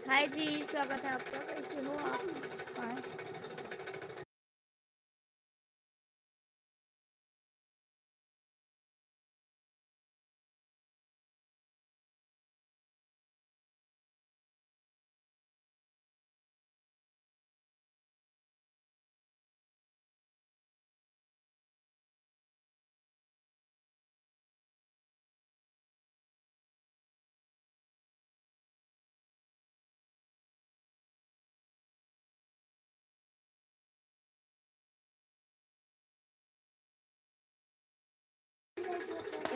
हाय जी, स्वागत है आपका। कैसे हो आप? हाय।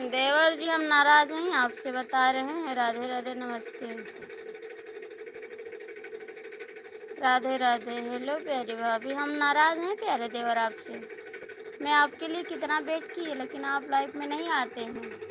देवर जी, हम नाराज हैं आपसे, बता रहे हैं। राधे राधे, नमस्ते। राधे राधे। हेलो प्यारी भाभी, हम नाराज हैं प्यारे देवर आपसे। मैं आपके लिए कितना वेट की है, लेकिन आप लाइफ में नहीं आते हैं।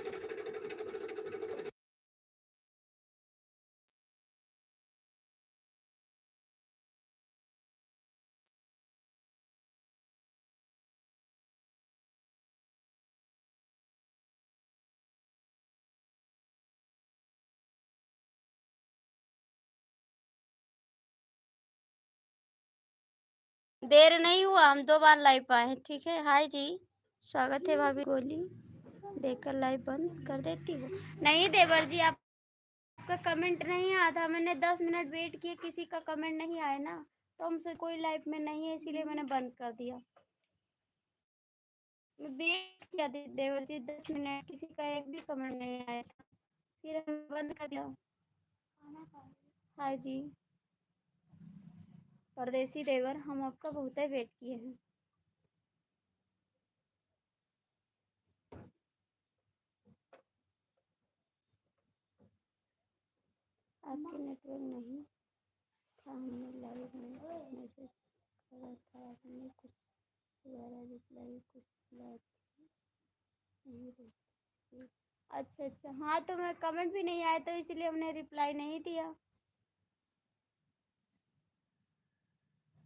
देर नहीं हुआ, हम 2 बार लाइव पाए हैं। ठीक है। हाय जी, स्वागत है भाभी। गोली देकर लाइव बंद कर देती हूँ। नहीं देवर जी, आपका कमेंट नहीं आया था। मैंने 10 मिनट वेट किए, किसी का कमेंट नहीं आया ना, तो हमसे कोई लाइव में नहीं है, इसीलिए मैंने बंद कर दिया। मैं वेट किया थी देवर जी 10 मिनट, किसी का एक भी कमेंट नहीं आया था, फिर हम बंद कर दिया। हाय जी, परदेसी देवर, हम आपका बहुत ही वेट किए हैं। आपके नेटवर्क नहीं था, हमने लाइव में मैसेज करा था, आपने कुछ दोबारा रिप्लाई कुछ बात नहीं रही। अच्छा अच्छा, हाँ तो मैं कमेंट भी नहीं आया, तो इसलिए हमने रिप्लाई नहीं दिया।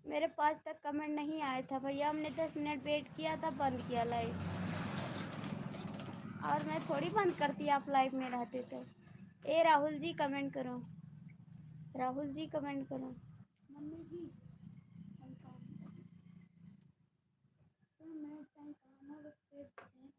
मेरे पास तक कमेंट नहीं आया था भैया, हमने 10 मिनट वेट किया था, बंद किया लाइव। और मैं थोड़ी बंद करती आप लाइव में रहते तो। ए राहुल जी कमेंट करो, राहुल जी कमेंट करो। मम्मी जी तो मैं चाहे खाना बस पेट से।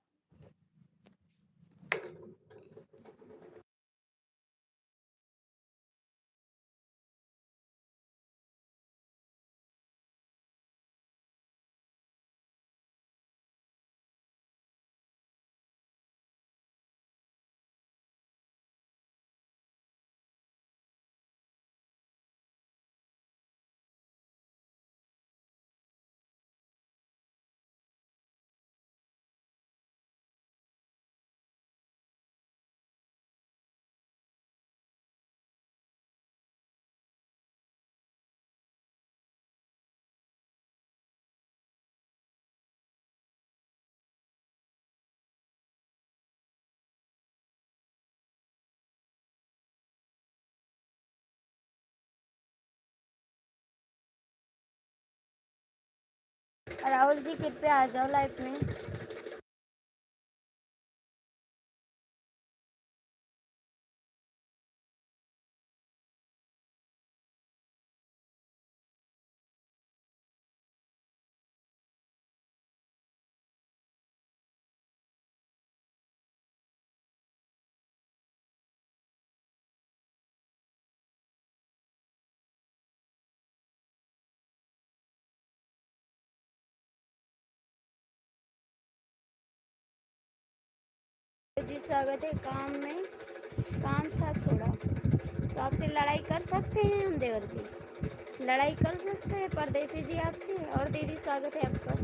राहुल जी कृपया आ जाओ लाइव में। जी स्वागत है। काम में काम था थोड़ा, तो आपसे लड़ाई कर सकते हैं हम देवर जी, लड़ाई कर सकते हैं परदेसी जी आपसे। और दीदी स्वागत है आपका।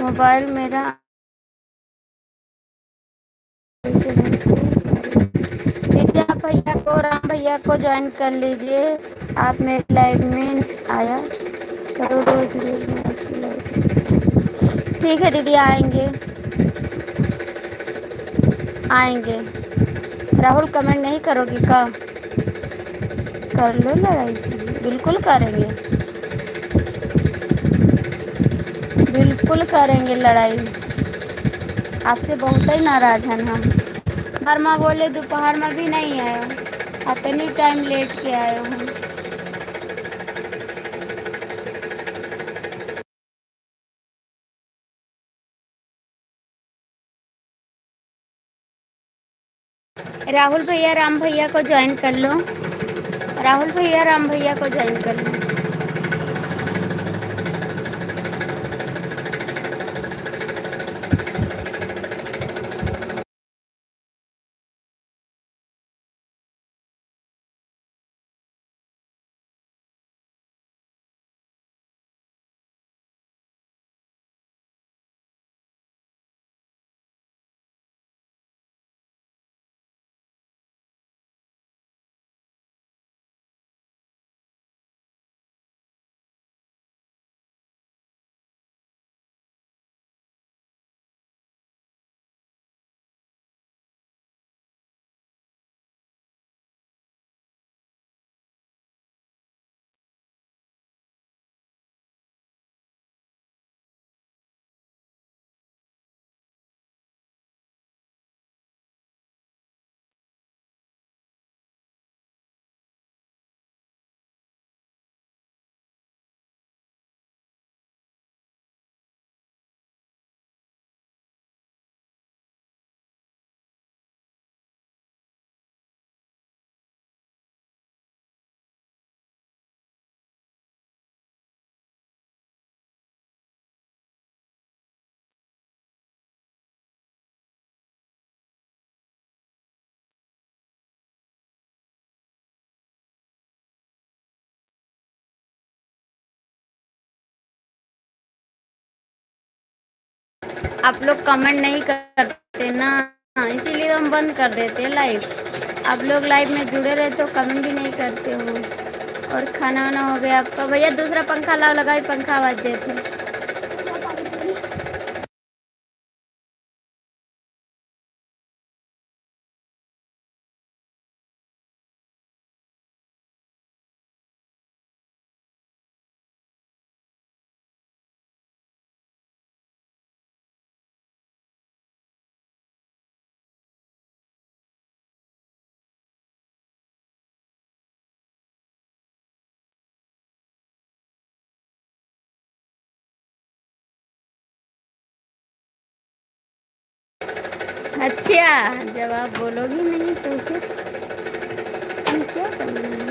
मोबाइल मेरा दीदी आप भैया को राम भैया को ज्वाइन कर लीजिए। आप मेरे लाइव में आया करो रोज रोज मैं आपकी लाइव। ठीक है दीदी आएंगे आएंगे। राहुल कमेंट नहीं करोगी का? कर लो लड़ाई जी, बिल्कुल करेंगे, बिल्कुल करेंगे लड़ाई। आपसे बहुत ही नाराज हैं हम। वर्मा बोले दोपहर में भी नहीं आया, अपनी टाइम लेट के आए हूँ। राहुल भैया राम भैया को ज्वाइन कर लो। राहुल भैया राम भैया को ज्वाइन कर लो। आप लोग कमेंट नहीं करते ना, इसीलिए तो हम बंद कर देते हैं लाइव। आप लोग लाइव में जुड़े रहते हो, कमेंट भी नहीं करते हो। और खाना वाना हो गया आपका? भैया दूसरा पंखा लाओ, लगाई पंखा आवाज देते। अच्छा जब आप बोलोगी नहीं तो फिर हम क्या करेंगे?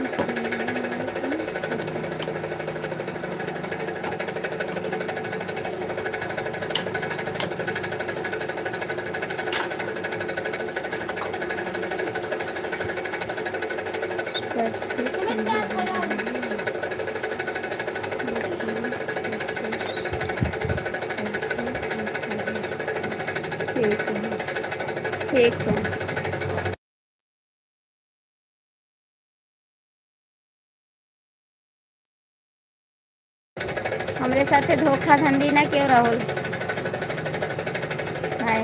ठीक है हमरे साथे धोखा धंधी ना क्यों राहुल भाई।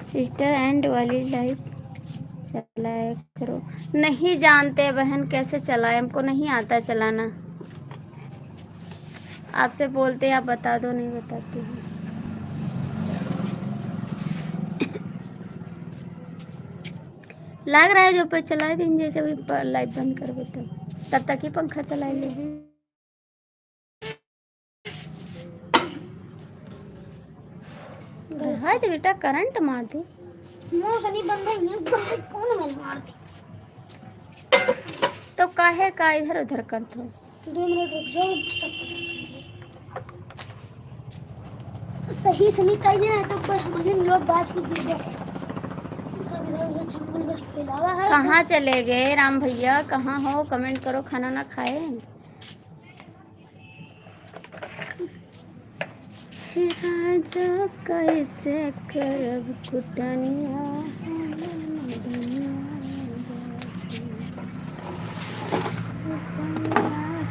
सिस्टर एंड वाली लाइफ चलाया करो। नहीं जानते बहन कैसे चलाए, हमको नहीं आता चलाना। आपसे बोलते हैं आप बता दो, नहीं बताती हूँ। लग रहा है जो पे चला दिन जैसे भी लाइट बंद कर देते तब तक ही पंखा चला ले। हाय तो बेटा करंट मार दे। तो काहे का इधर उधर करते हो? 2 मिनट रुक जाओ, सब पता चल जाए। सही से निकाल देना तो पर हमारे लोग बाज के गिर गए सब इधर उधर जंगल का फैलावा है। कहाँ चले गए राम भैया, कहाँ हो? कमेंट करो, खाना ना खाए। राजा कैसे करब कुटनिया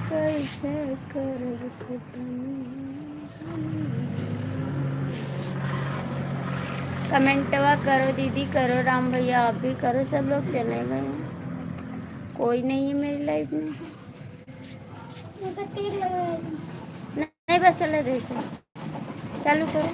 कैसे करब कमेंटवा करो दीदी, करो राम भैया, आप भी करो। सब लोग चले गए, कोई नहीं है मेरी लाइफ में। नहीं बस चले दे से चालू करो।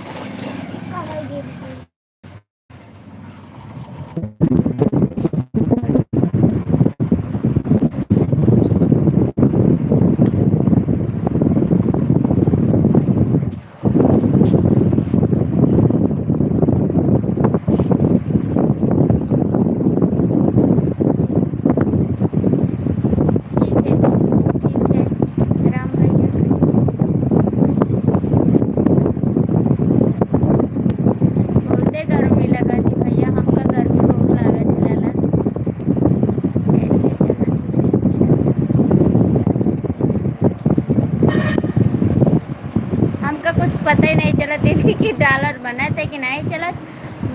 पता ही नहीं चला दीदी कि डॉलर बना थे कि नहीं चला,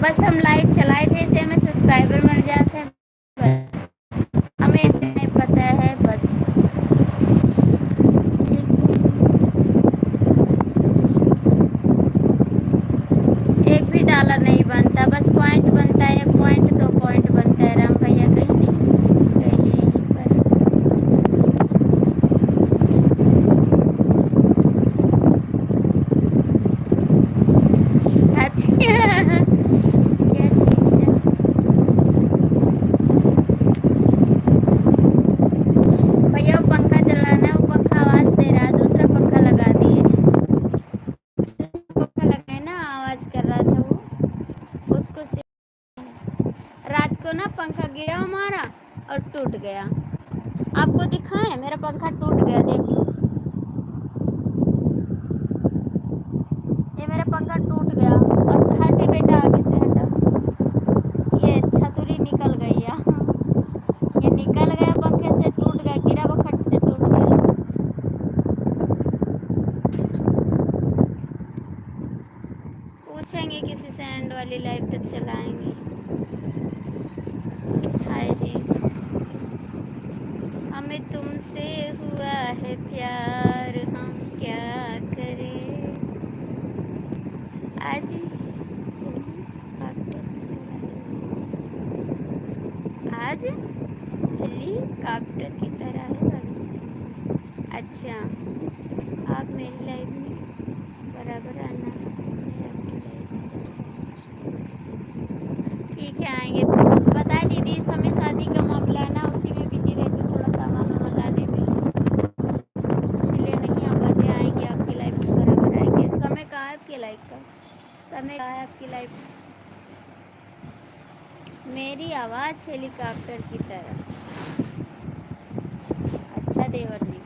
बस हम लाइव चलाए थे, इसे हमें सब्सक्राइबर मिल जाते हैं, हमें इसे नहीं पता है। बस एक भी डॉलर नहीं बनता, बस पॉइंट बनता है, 1 पॉइंट 2 पॉइंट बनता है। राम भैया कहीं नहीं पंखा गिरा हमारा और टूट गया। आपको दिखाएं, मेरा पंखा टूट गया, देख लो, ये मेरा पंखा टूट गया। और हटे बेटा, आगे से हटा, ये छतरी निकल गई या ये निकल गया, पंखे से टूट गया, गिरा वो खट से टूट गया। पूछेंगे किसी से एंड वाली लाइव तक चलाएंगे। हाय जी, हमें तुमसे हुआ है प्यार, हम क्या करें। आज आज हेलीकॉप्टर की तरह है। अच्छा, आप मेरी लाइफ में बराबर आना, ठीक है आएंगे। पता है दीदी, इस समय शादी का मामला है ना, उसी में बिजी रहते, थोड़ा सामान वामान लाने में, इसीलिए नहीं आ पाते। आएंगे आपकी लाइफ में बराबर आएंगे। समय कहाँ है आपकी लाइफ का, समय कहाँ है आपकी लाइफ में। मेरी आवाज़ हेलीकॉप्टर की तरह। अच्छा देवर जी,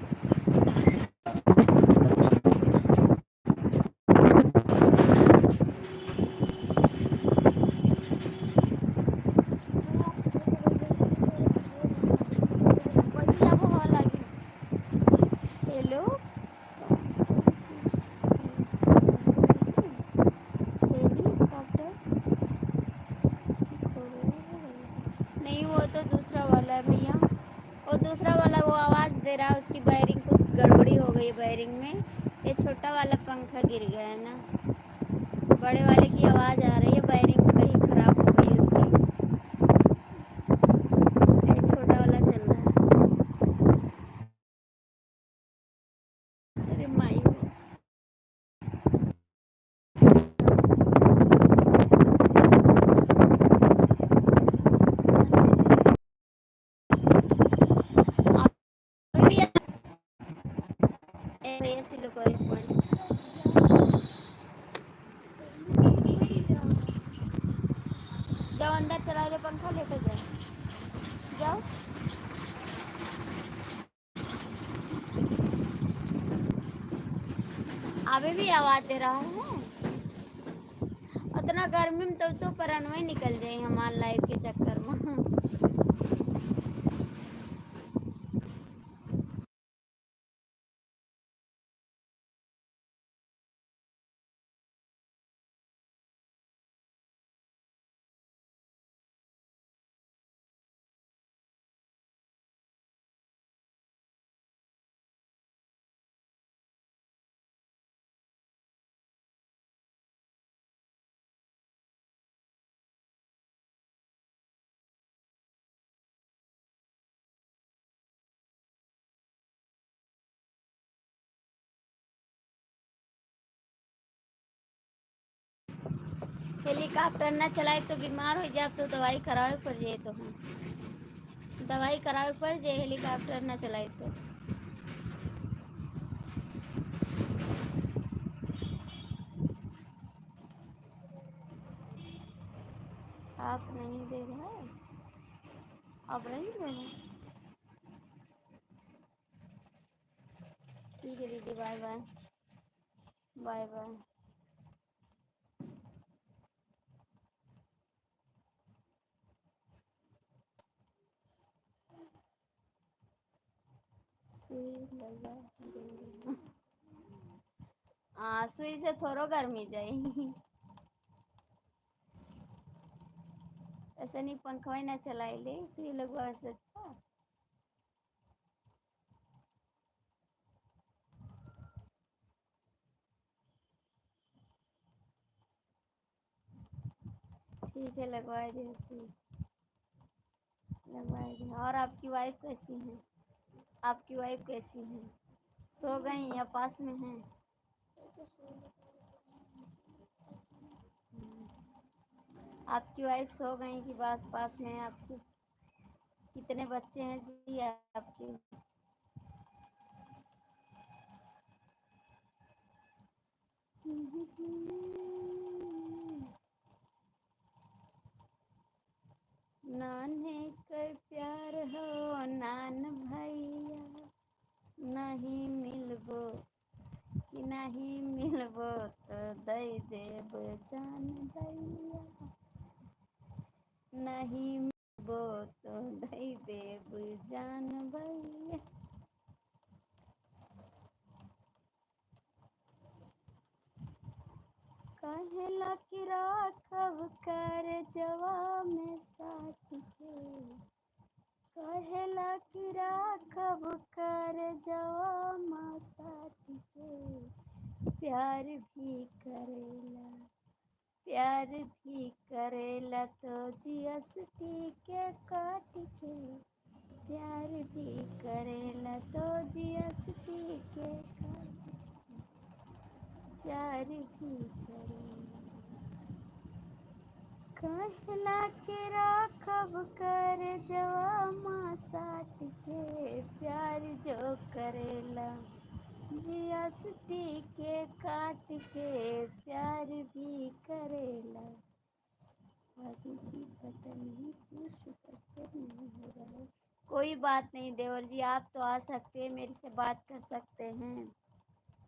हेलो नहीं, वो तो दूसरा वाला है भैया, वो दूसरा वाला, वो आवाज़ दे रहा है, उसकी वायरिंग कुछ गड़बड़ी हो गई वायरिंग में। ये छोटा वाला पंखा गिर गया है ना, बड़े वाले की आवाज़ आ रही है, वायरिंग कहीं ख़राब हो गई उसकी। ये छोटा वाला चल रहा है। अरे माई, जाओ अंदर, चला रहे पंखा लेकर जाओ, जाओ। अभी भी आवाज़ दे रहा है। गर्मी में तो परनवे निकल जाए हमार लाइफ के चक्कर में। हेलीकॉप्टर ना चलाए तो बीमार हो जाए तो दवाई करावे पड़ जाए, तो हम दवाई करावे पड़ जाए हेलीकॉप्टर ना चलाए तो। आप नहीं दे रहा है, आप नहीं दे रहे। ठीक है दीदी, बाय बाय। Bye bye. सुई लगा देंगे। हाँ, सुई से थोड़ो गर्मी जाए। ऐसे नहीं, पंखा ही ना चलाए ले, सुई लगवा से अच्छा। ठीक है, लगवाए दे सुई, लगवाए दे। और आपकी वाइफ कैसी है? आपकी वाइफ कैसी है? सो गई या पास में हैं? आपकी वाइफ सो गई कि पास पास में है आपके? कितने बच्चे हैं जी आपके? नान्हे कर प्यार हो नान भैया, नहीं मिलबो कि नहीं मिलबो तो दई देब जान भैया, नहीं मिलबो तो दई देब जान भैया। कहेला कि राखब कर जवा में साथ के, कहेला कि राखब कर जवा में साथ के, प्यार भी करेला, प्यार भी करेला तो जीएसटी के काट के, प्यार भी करेला तो जीएसटी के काट के, प्यार भी करेला। कहला के राखब कर जवा माँ साट के, प्यार जो करेला जीएसटी के काट के, प्यार भी करेला। आगे जी पता नहीं क्यों सुपरचेट नहीं हो रहा है। कोई बात नहीं देवर जी, आप तो आ सकते हैं, मेरे से बात कर सकते हैं।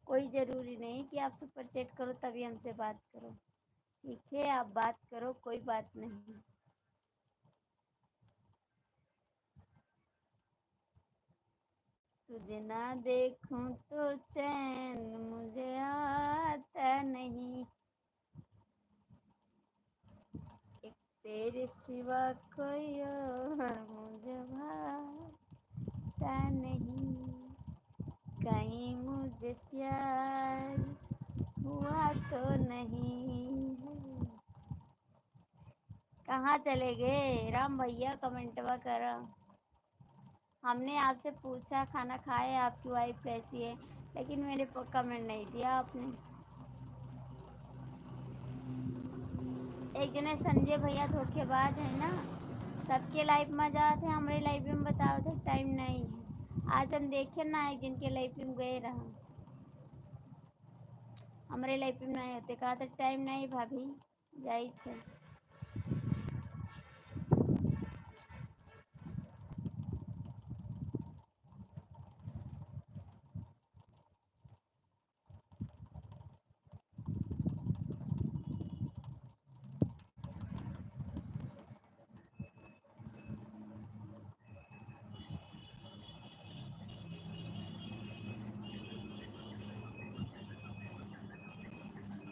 कोई ज़रूरी नहीं कि आप सुपर चैट करो तभी हमसे बात करो। ठीक है, आप बात करो, कोई बात नहीं। तुझे ना देखूं तो चैन मुझे आता नहीं, एक तेरे सिवा कोई और मुझे भाता नहीं, कहीं मुझे प्यार हुआ तो नहीं है। कहाँ चले गए राम भैया? कमेंटवा करो। हमने आपसे पूछा खाना खाए, आपकी वाइफ कैसी है, लेकिन मेरे को कमेंट नहीं दिया आपने। एक जने संजय भैया धोखेबाज है ना, सबके लाइफ में जाते हैं, हमारे लाइफ में बताओ थे टाइम नहीं है। आज हम देखे ना एक जिनके लाइफ में गए रहा, हमारे लाइफ में नहीं होते, कहा था टाइम नहीं भाभी, जाई थे।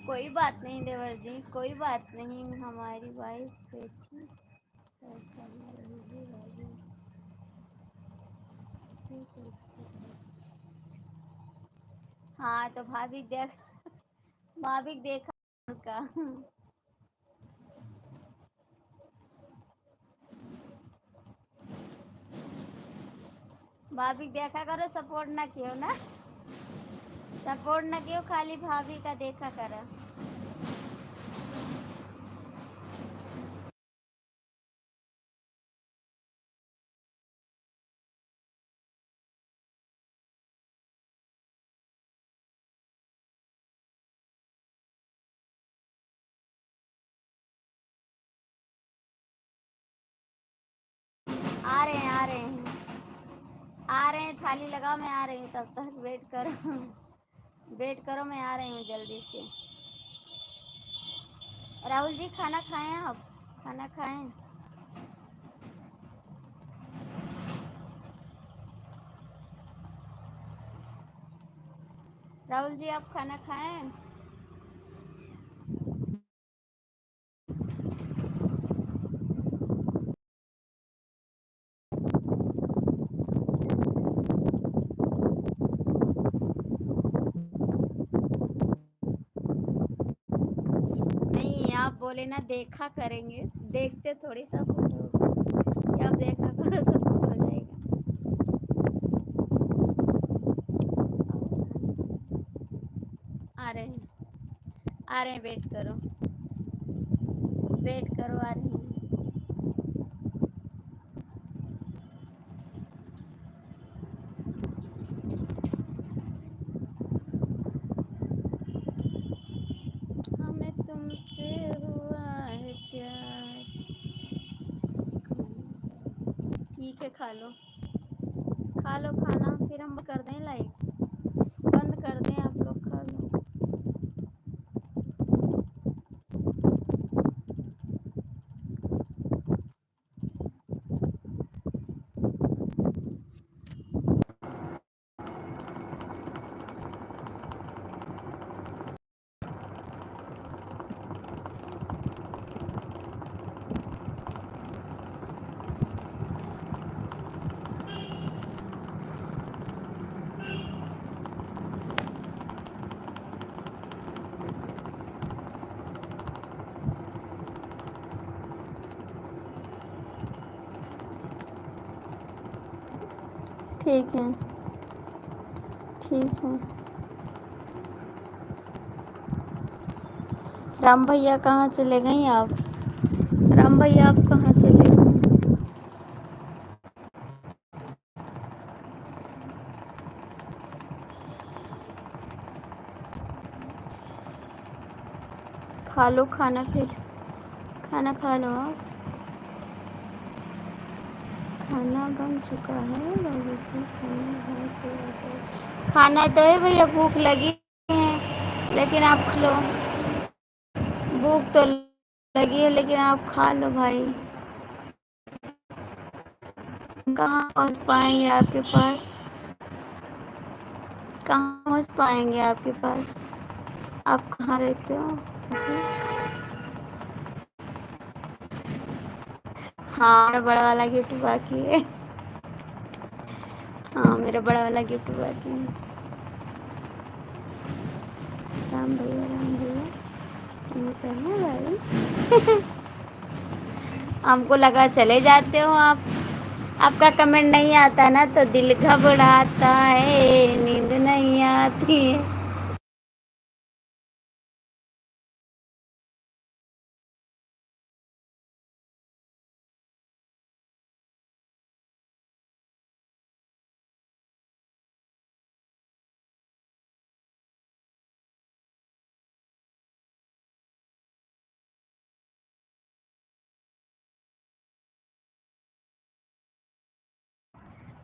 कोई बात नहीं देवर जी, कोई बात नहीं, हमारी वाइफ बेटी और कर रही है भाभी, ठीक है। हाँ तो भाभी देखा उनका। भाभी देखा करो, सपोर्ट ना कियो ना, सपोर्ट ना कियो, खाली भाभी का देखा करो। आ रहे हैं, आ रहे हैं, आ रहे हैं, थाली लगाओ, मैं आ रही हूँ, तब तक वेट करो। वेट करो, मैं आ रही हूँ जल्दी से। राहुल जी खाना खाएं आप? खाना खाएं? राहुल जी आप खाना खाएं? नहीं, आप बोले ना देखा करेंगे, देखते थोड़ी सा फोटो, आप देखा करो, सब हो जाएगा। आ रहे हैं, आ रहे हैं, वेट करो, वेट करो, आ रहे हैं। हमें तुमसे हुआ है प्यार। ठीक है, खा लो, खा लो खाना, फिर हम कर दें लाइव, बंद कर दें, आप लोग खा लो। ठीक है, ठीक है। राम भैया कहाँ चले गई आप? राम भैया आप कहाँ चले गए? खा लो खाना, फिर खाना खा लो आप। खाना बन चुका है, लोगों से खाना है तो आ जाओ। खाना तो है भैया, भूख लगी है, लेकिन आप खा लो। भूख तो लगी है, लेकिन आप खा लो भाई। कहाँ पहुँच पाएंगे आपके पास, कहाँ पहुँच पाएंगे आपके पास? आप कहाँ रहते हो? हाँ, मेरा बड़ा वाला गिफ्ट बाकी है। हाँ, मेरा बड़ा वाला गिफ्ट बाकी है। राम भैया, राम भैया, ये करना भाई। हमको लगा चले जाते हो आप। आपका कमेंट नहीं आता ना तो दिल घबराता है, नींद नहीं आती है।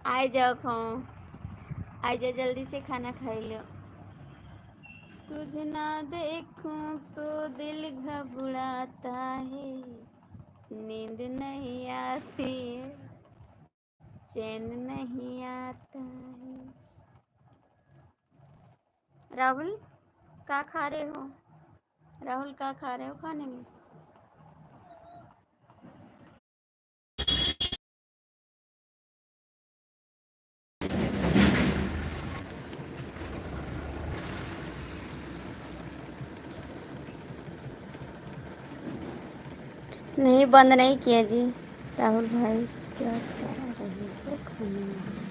आ जाओ, खाओ, आ जाओ, जल्दी से खाना खा लो। तुझे ना देखूं तो दिल घबराता है, नींद नहीं आती है, चैन नहीं आता है। राहुल, क्या खा रहे हो? राहुल क्या खा रहे हो खाने में? नहीं, बंद नहीं किया जी। राहुल भाई क्या खा रहे हो खाने में?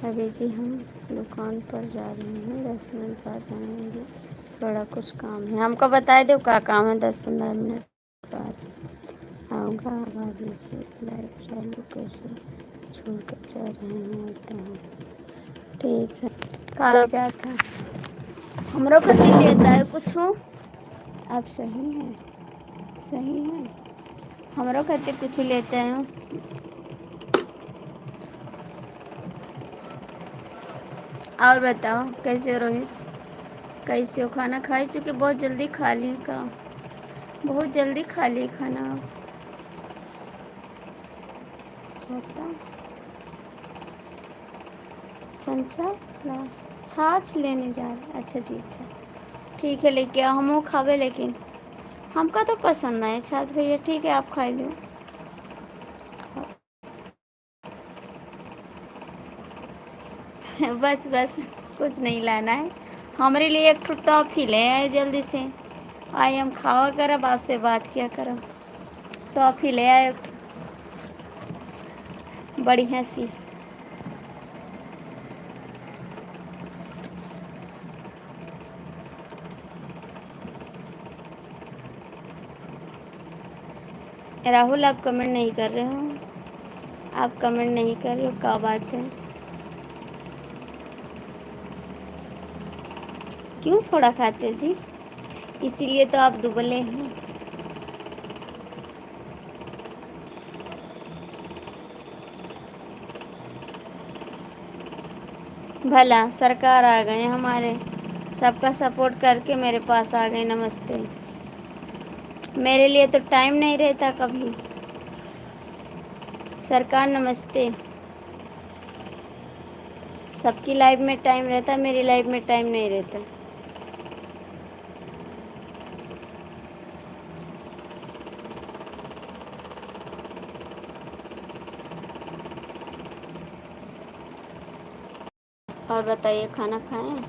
अभी जी हम दुकान पर जा रहे हैं, 10 मिनट बाद आएंगे। थोड़ा कुछ काम है, हमको बता दो क्या काम है, 10-15 मिनट बाद आऊँगा। आवाज़ लीजिए, लाइव चालू कैसे छोड़ कर जा रहे हैं, आता हूँ। ठीक है, काला जाता हमरो खातिर लेता है कुछ हो? आप सही हैं? सही है, हमरो खातिर कुछ लेते हैं। और बताओ कैसे हो रोहित? कैसे हो? खाना खाई चुके? बहुत जल्दी खा लिए का? बहुत जल्दी खा लिए खाना आप? छाता चंचा ला छाछ लेने जा रहे? अच्छा जी, अच्छा ठीक है, लेके आओ, हम खावे, लेकिन हमका तो पसंद है छाछ भैया। ठीक है, आप खा लो। बस बस, कुछ नहीं लाना है। हमारे लिए एक टू टॉफ़ी ले आए जल्दी से। आए हम खावा करब, आपसे बात किया करब। टॉफ़ी ले आए एक बढ़िया सी। राहुल, आप कमेंट नहीं कर रहे हो? आप कमेंट नहीं कर रहे हो, क्या बात है? क्यों थोड़ा खाते हो जी? इसीलिए तो आप दुबले हैं। भला सरकार आ गए हमारे, सबका सपोर्ट करके मेरे पास आ गए। नमस्ते। मेरे लिए तो टाइम नहीं रहता कभी। सरकार नमस्ते। सबकी लाइफ में टाइम रहता, मेरी लाइफ में टाइम नहीं रहता। और बताइए, खाना खाएं?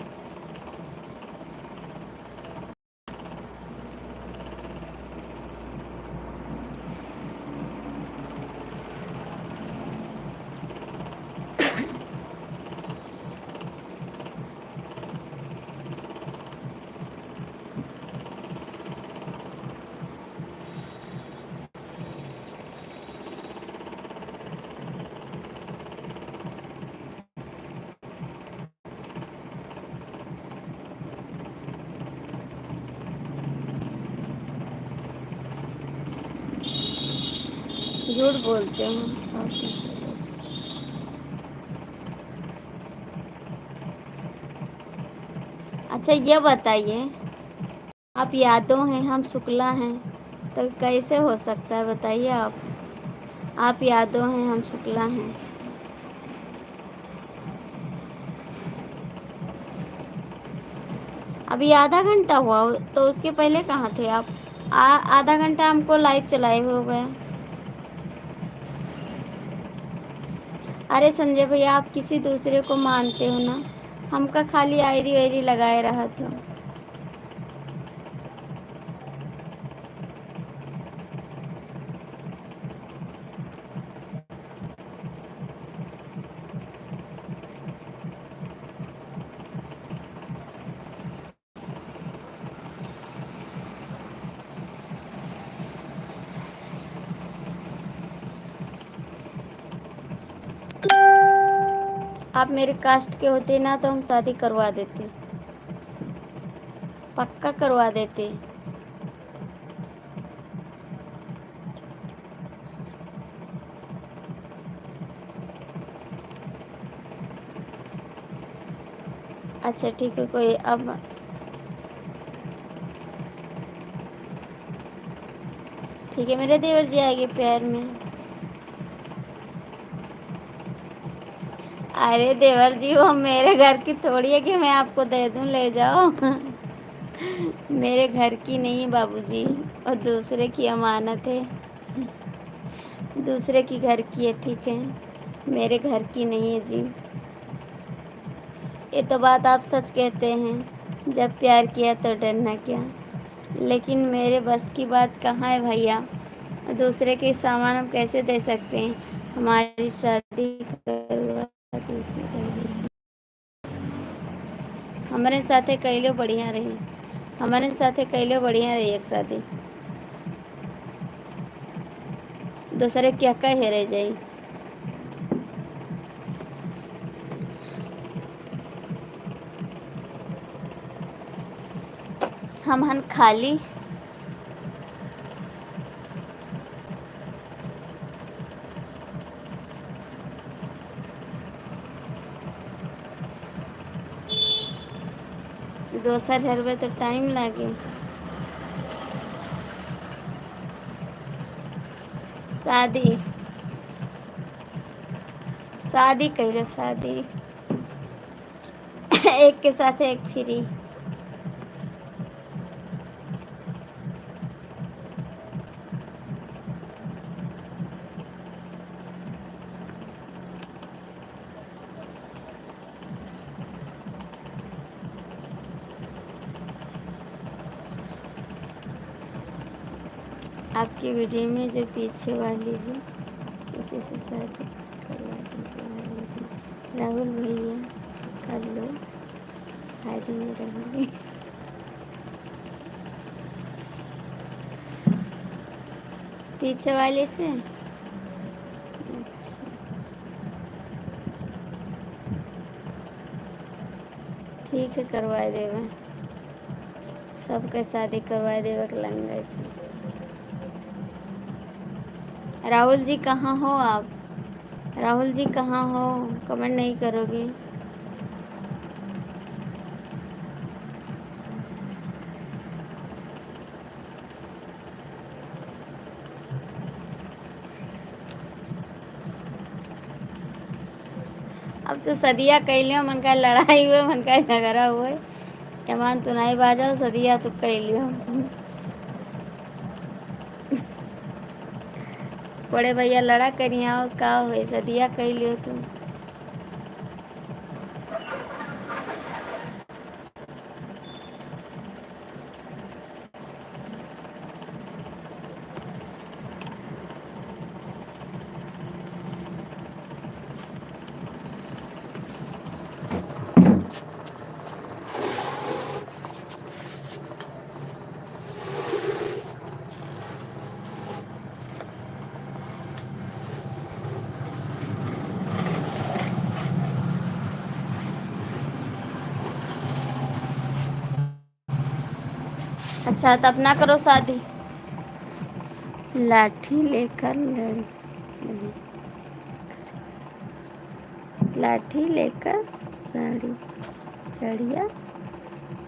झूठ बोलते हो आप मुझसे बस। अच्छा ये बताइए, आप यादव हैं, हम शुक्ला हैं, तो कैसे हो सकता है बताइए आप यादव हैं, हम शुक्ला हैं। अभी आधा घंटा हुआ, तो उसके पहले कहाँ थे आप? आधा घंटा हमको लाइव चलाए हुए हो गए। अरे संजय भैया, आप किसी दूसरे को मानते हो ना, हमका खाली आयरी वैरी लगाए रहा था। आप मेरे कास्ट के होते ना तो हम शादी करवा देते, पक्का करवा देते। अच्छा ठीक है, कोई अब ठीक है, मेरे देवर जी आएंगे प्यार में। अरे देवर जी, वो मेरे घर की थोड़ी है कि मैं आपको दे दूं, ले जाओ। मेरे घर की नहीं है बाबूजी, और दूसरे की अमानत है। दूसरे की घर की है, ठीक है, मेरे घर की नहीं है जी। ये तो बात आप सच कहते हैं, जब प्यार किया तो डरना क्या। लेकिन मेरे बस की बात कहाँ है भैया, दूसरे के सामान हम कैसे दे सकते हैं। हमारी शादी करवा दीजिए। हमारे साथे कैलो बढ़िया रही, हमारे साथे कैलो बढ़िया रही एक शादी, दूसरे क्या कहे रह जाई। हम हन खाली। दोसर घर में तो टाइम लागे। शादी, शादी कैलो शादी। एक के साथ एक फ्री। आपकी वीडियो में जो पीछे वाली है उसी से शादी करवा दीजिए। राहुल भैया कर लो, शादी में रहोगे। पीछे वाले से। अच्छा, ठीक है, करवा देवे, सबके शादी करवा देवे के लंगा से। राहुल जी कहाँ हो आप, राहुल जी कहाँ हो, कमेंट नहीं करोगे। अब तो सदिया कैलियो, मन का लड़ाई हुए, मन का झगड़ा हुए, एमान तो नहीं बाजाओ, सदिया तो कैलियो। बड़े भैया लड़ा करिया का हुए, सदिया कैलियो तुम। अच्छा तो अपना करो शादी। लाठी लेकर लड़ी, लाठी लेकर साड़ी, साड़िया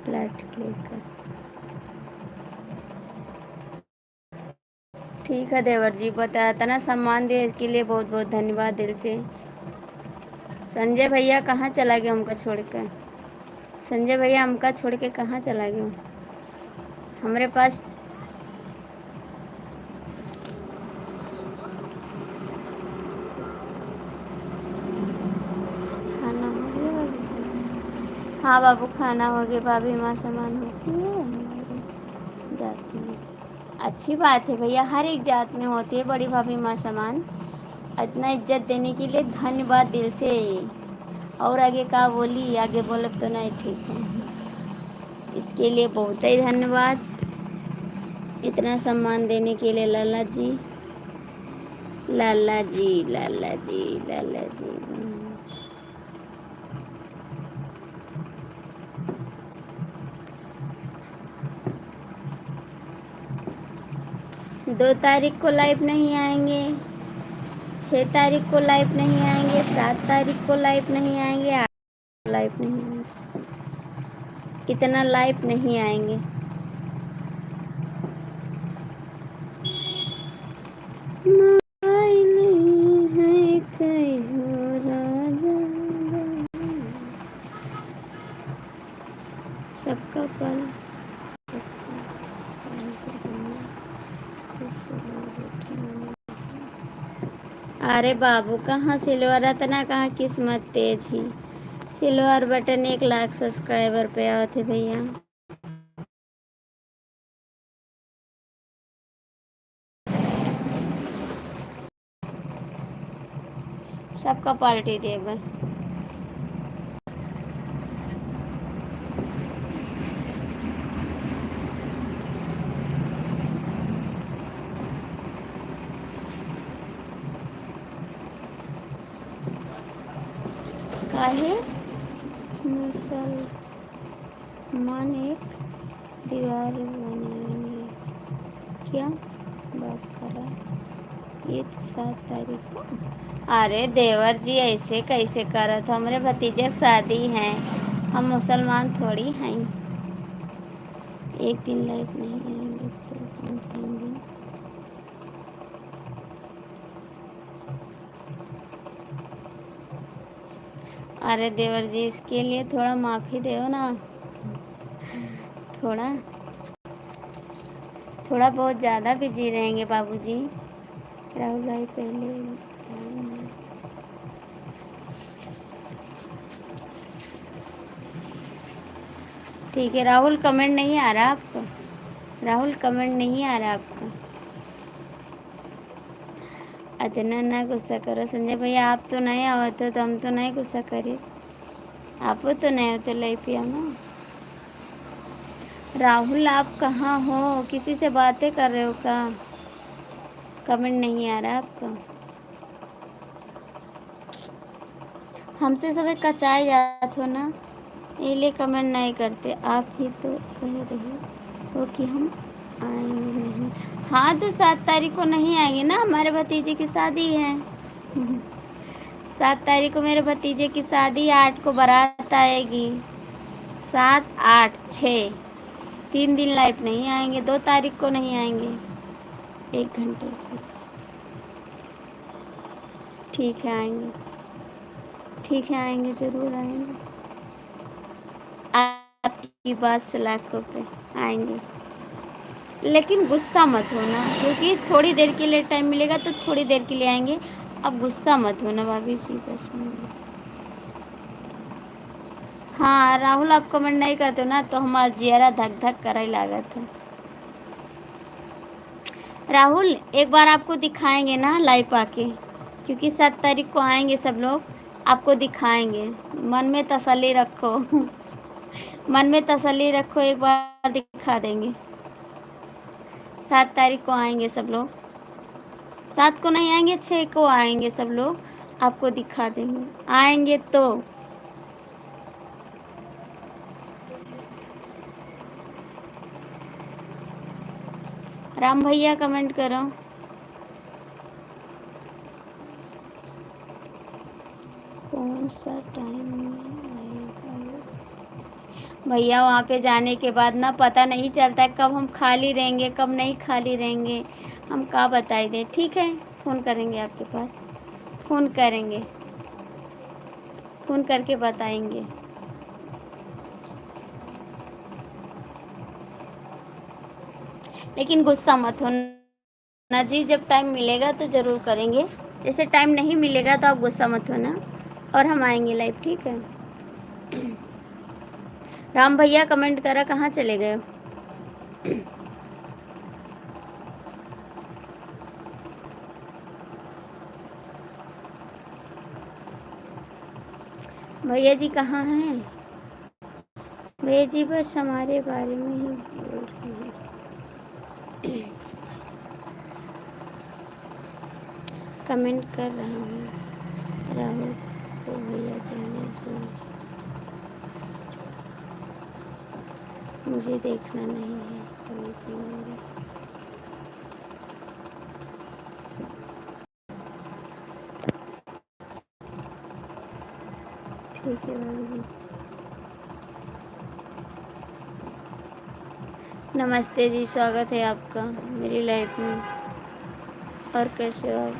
लाठी लेकर। ठीक है देवर जी, बता इतना सम्मान दिए इसके लिए बहुत बहुत धन्यवाद दिल से। संजय भैया कहाँ चला गया हमका छोड़ कर, संजय भैया हमका छोड़ के कहाँ चला गया। हमारे पास खाना हो गया बाबू जी। हाँ बाबू, खाना हो गया, भाभी माँ सामान होती है हमारे जात में। अच्छी बात है भैया, हर एक जात में होती है बड़ी भाभी माँ सामान। इतना इज्जत देने के लिए धन्यवाद दिल से। और आगे का बोली, आगे बोले तो नहीं ठीक है, इसके लिए बहुत ही धन्यवाद, इतना सम्मान देने के लिए लाला जी, लाला जी, लाला जी, लाला जी। 2 तारीख को लाइव नहीं आएंगे, 6 तारीख को लाइव नहीं आएंगे, 7 तारीख को लाइव नहीं आएंगे, 8 को लाइव नहीं आएंगे। इतना लाइव नहीं आएंगे। नहीं है कहीं हो राजा, सबका पल अरे बाबू कहाँ सिल्वर इतना कहाँ किस्मत तेज ही। सिल्वर बटन 1 लाख सब्सक्राइबर पे आए थे भैया। सबका पार्टी देगा। काहे मुसलमान एक दीवार बनाएंगे, क्या बात करा? ईद 7 तारीख को। अरे देवर जी ऐसे कैसे करत, हमरे भतीजे की शादी है, हम मुसलमान थोड़ी हैं। एक दिन लाइट नहीं आएंगे तो हम 3 दिन। अरे देवर जी इसके लिए थोड़ा माफ़ी दो ना, थोड़ा थोड़ा बहुत ज़्यादा बिजी रहेंगे बाबूजी। राहुल भाई पहले ठीक है। राहुल कमेंट नहीं आ रहा आपको? राहुल कमेंट नहीं आ रहा आपको? इतना ना गुस्सा करो संजय भैया, आप तो नहीं आवत हो तो हम तो नहीं गुस्सा करिए। आप तो नहीं होते लाइफिया ना। राहुल आप कहाँ हो, किसी से बातें कर रहे हो क्या? कमेंट नहीं आ रहा आपका? हमसे सब कचाए जात हो ना, इसलिए कमेंट नहीं करते। आप ही तो कह रहे हो कि हम आएंगे नहीं। हाँ तो 7 तारीख को नहीं आएंगे ना, हमारे भतीजे की शादी है। 7 तारीख को मेरे भतीजे की शादी, 8 को बारात आएगी। 7, 8, 6 3 दिन लाइव नहीं आएंगे। 2 तारीख को नहीं आएंगे, 1 घंटे की। ठीक है आएंगे, ठीक है आएंगे, ज़रूर आएंगे। आपकी बात से लाखों पे आएंगे, लेकिन गुस्सा मत होना, क्योंकि थोड़ी देर के लिए टाइम मिलेगा तो थोड़ी देर के लिए आएंगे। अब गुस्सा मत होना भाभी जी, बस। हाँ राहुल आप कमेंट नहीं करते हो ना तो हमारा जियारा धक धक कर ही लागत है। राहुल एक बार आपको दिखाएंगे ना लाइव आके, क्योंकि 7 तारीख को आएंगे सब लोग, आपको दिखाएंगे। मन में तसल्ली रखो। मन में तसल्ली रखो, एक बार दिखा देंगे। 7 तारीख को आएंगे सब लोग, 7 को नहीं आएंगे, 6 को आएंगे सब लोग, आपको दिखा देंगे। आएंगे तो राम भैया कमेंट करो। कौन सा टाइम में आएगा भैया? वहाँ पे जाने के बाद ना पता नहीं चलता है कब हम खाली रहेंगे कब नहीं खाली रहेंगे, हम क्या बताई दें। ठीक है फ़ोन करेंगे आपके पास, फ़ोन करेंगे, फ़ोन करके बताएंगे। लेकिन गुस्सा मत होना जी, जब टाइम मिलेगा तो ज़रूर करेंगे, जैसे टाइम नहीं मिलेगा तो आप गुस्सा मत होना, और हम आएंगे लाइव। ठीक है राम भैया कमेंट करा, कहाँ चले गए? भैया जी कहाँ हैं? भैया जी बस हमारे बारे में ही बोल रहे हैं। कमेंट कर रहा हूँ राहुल को भैया कहने जो मुझे देखना नहीं है। मेरे ठीक है भाभी। नमस्ते जी, स्वागत है आपका मेरी लाइफ में। और कैसे हो आप?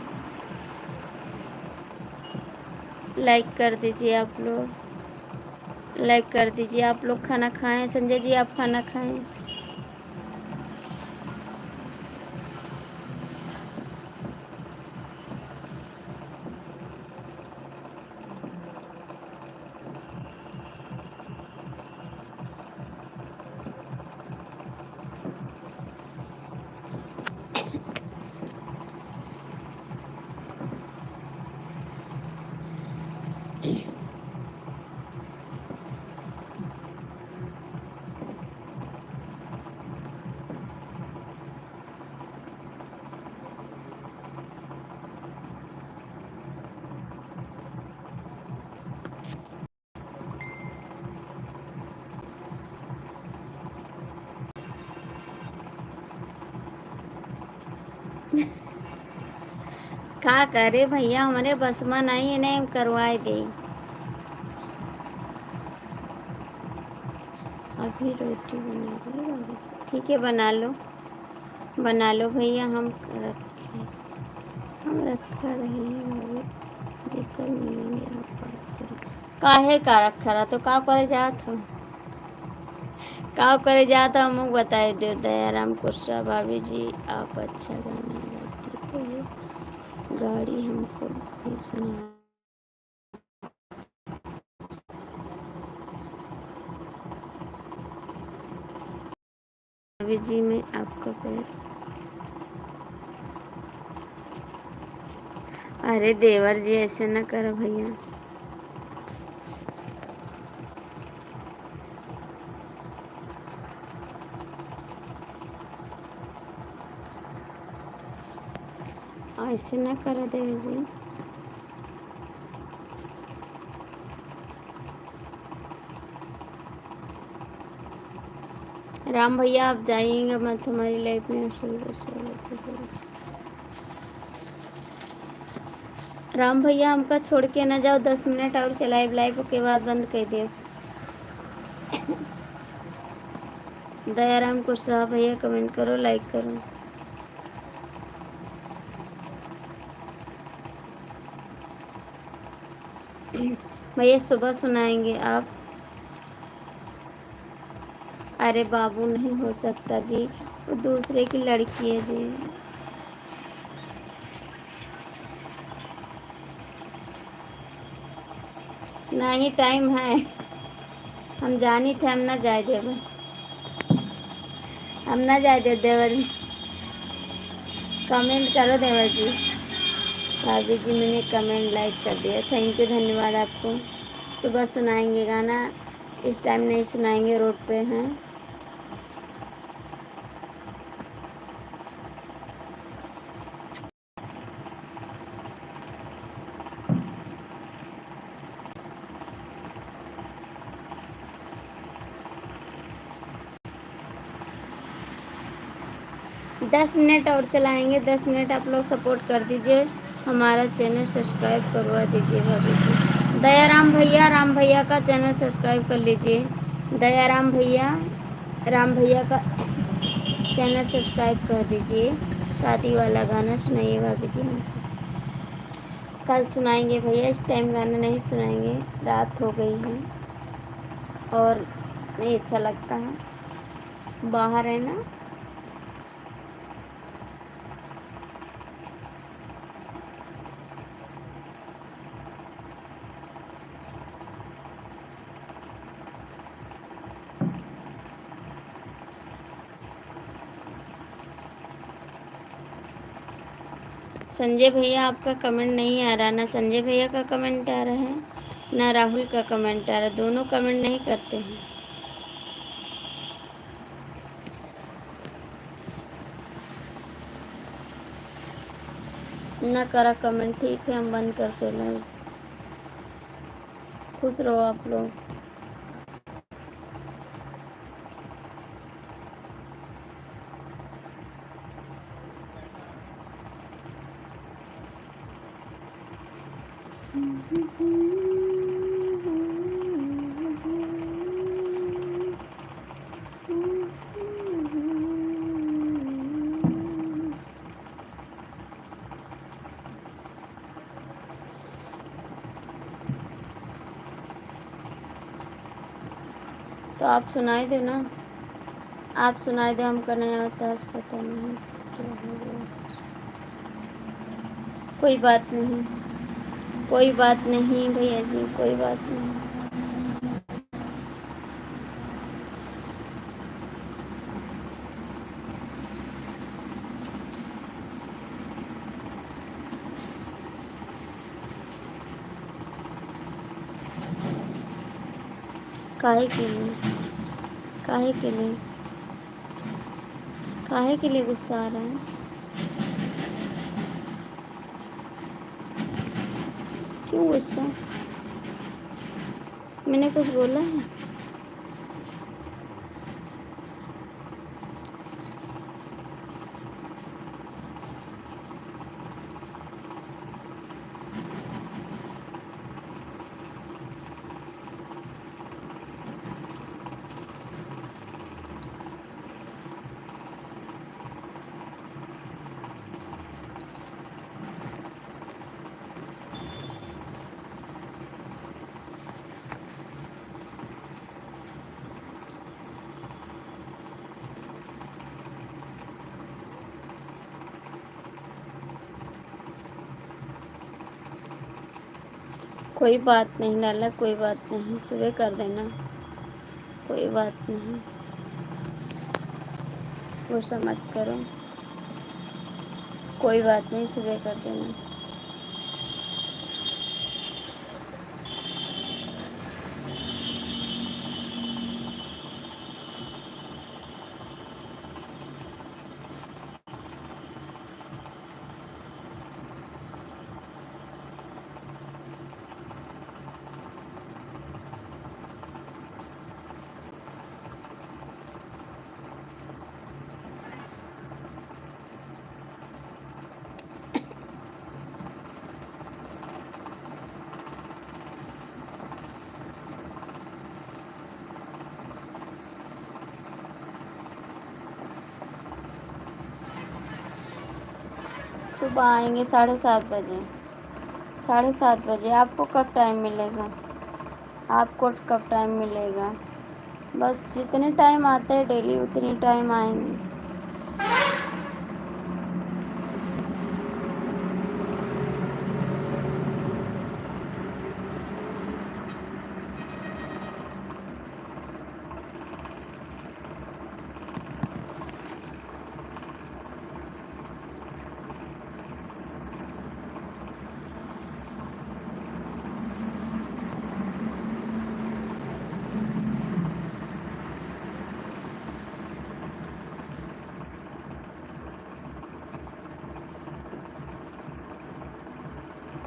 लाइक कर दीजिए आप लोग, लाइक कर दीजिए आप लोग। खाना खाएं? संजय जी आप खाना खाएं? का करे भैया, हमारे बस में नहीं, इन्हें करवाए गई। अभी रोटी बना रही है। ठीक है, बना लो, बना लो भैया। हम रखा रहे हैं जी, कल मिलेंगे आप बात करें। काहे का रखा रहा तो का करे जात हो, का करे जात हम बताए दे। दयाराम कुर्सा भाभी जी आप अच्छा गाना गाती हो, गाड़ी हमको भी सुना। भाभी जी मैं आपका पैर। अरे देवर जी ऐसे ना करो भैया। ऐसे ना करो देवर जी। राम भैया आप जाइएगा मत हमारी लाइफ में। राम भैया हमका छोड़ के ना जाओ, 10 मिनट और चलाए लाइव के बाद बंद कर दियो। दयाराम कुशवाहा भैया कमेंट करो, लाइक करो। भैया सुबह सुनाएंगे आप। अरे बाबू नहीं हो सकता जी, वो दूसरे की लड़की है जी। नहीं टाइम है, हम जानी थे, हम ना जाए देवर, हम ना जाए दे देवर जी। कमेंट करो देवर जी। भाभी जी मैंने कमेंट लाइक कर दिया, थैंक यू, धन्यवाद आपको। सुबह सुनाएंगे गाना, इस टाइम नहीं सुनाएंगे, रोड पे हैं। दस मिनट और चलाएंगे, 10 मिनट आप लोग सपोर्ट कर दीजिए, हमारा चैनल सब्सक्राइब करवा दीजिए भाभी जी। दयाराम भैया, राम भैया का चैनल सब्सक्राइब कर लीजिए। दयाराम भैया, राम भैया का चैनल सब्सक्राइब कर दीजिए। शादी वाला गाना सुनाइए भाभी जी। कल सुनाएंगे भैया, इस टाइम गाना नहीं सुनाएंगे, रात हो गई है और नहीं अच्छा लगता है, बाहर है ना। संजय भैया आपका कमेंट नहीं आ रहा, ना संजय भैया का कमेंट आ रहा है ना राहुल का कमेंट आ रहा है, दोनों कमेंट नहीं करते हैं। ना करा कमेंट, ठीक है हम बंद करते लाइव। खुश रहो आप लोग। तो आप सुनाई दो ना, आप सुनाई दो, हमको नहीं आता है, पता नहीं क्या हो गया। कोई बात नहीं, कोई बात नहीं भैया जी, कोई बात नहीं। काहे के लिए, काहे के लिए, काहे के लिए गुस्सा आ रहा है? क्यों गुस्सा? मैंने कुछ बोला है? कोई बात नहीं लाला, कोई बात नहीं, सुबह कर देना, कोई बात नहीं, गुस्सा मत करो, कोई बात नहीं, सुबह कर देना। सुबह आएंगे 7:30 बजे, 7:30 बजे। आपको कब टाइम मिलेगा? आपको कब टाइम मिलेगा? बस जितने टाइम आता है डेली उतने टाइम आएंगे।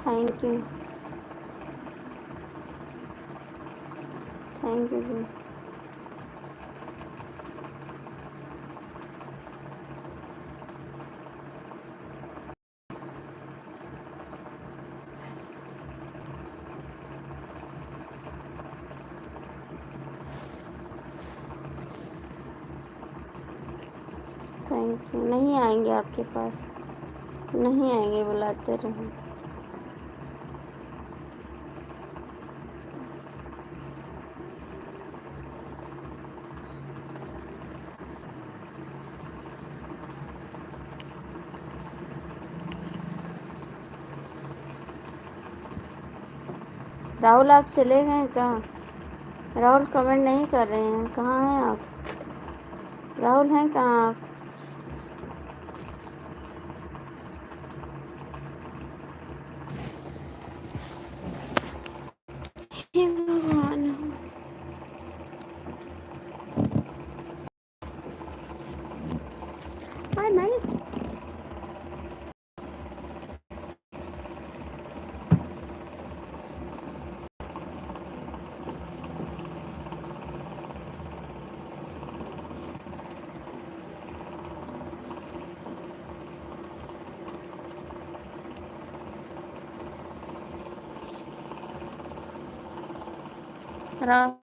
Thank you, thank you ji. Thank you. नहीं आएंगे आपके पास, नहीं आएंगे, बुलाते रहो। राहुल आप चले गए कहाँ? राहुल कमेंट नहीं कर रहे हैं, कहाँ हैं आप? राहुल हैं कहाँ आप? हे भगवान। हाय मैं राहुल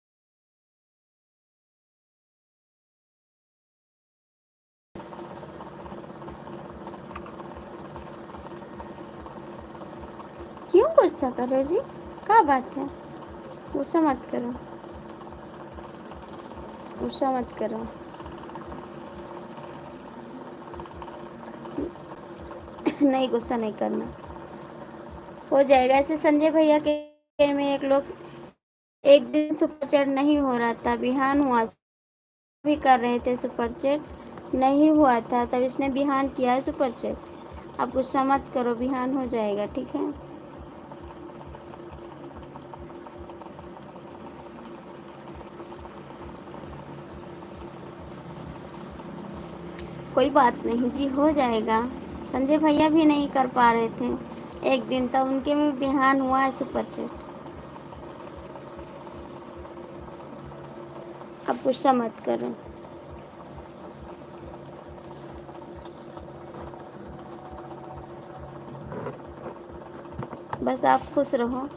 क्यों गुस्सा कर रहे हो जी? क्या बात है? गुस्सा मत करो। गुस्सा मत करो। नहीं, गुस्सा नहीं करना, हो जाएगा। ऐसे संजय भैया के में एक लोग एक दिन सुपर चैट नहीं हो रहा था, बिहान हुआ, भी कर रहे थे सुपर चैट, नहीं हुआ था, तब इसने बिहान किया है सुपर चैट। आप गुस्सा मत करो, बिहान हो जाएगा, ठीक है। कोई बात नहीं जी, हो जाएगा। संजय भैया भी नहीं कर पा रहे थे एक दिन, तब उनके में बिहान हुआ है सुपर चैट। अब गुस्सा मत करो। बस आप खुश रहो।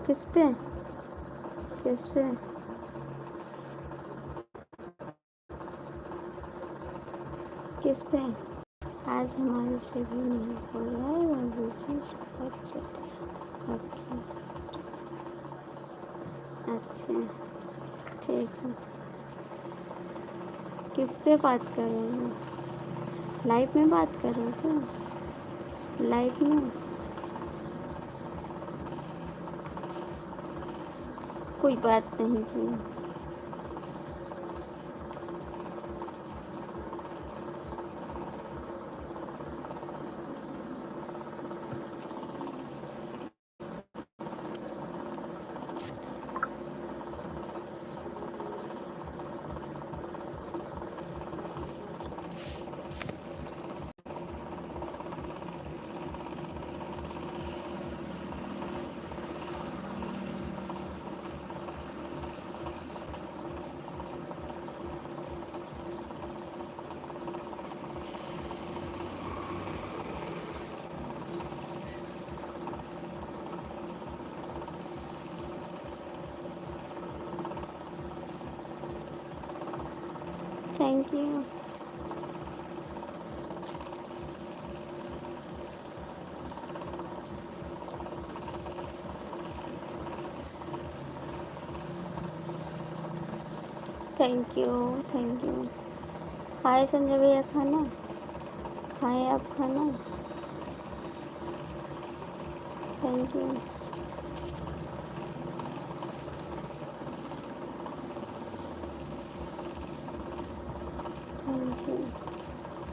किस पे किस पे किस पे? आज हमारे से भी नहीं हो रहा है बाबू जी। अच्छा, ठीक है। किस पे बात कर रहे हो? लाइव में बात कर रहे हो क्या? लाइव में? कोई बात नहीं जी। Thank you. Thank you, thank you. खाए संजय भैया खाना? खाए आप खाना? Thank you. Thank you.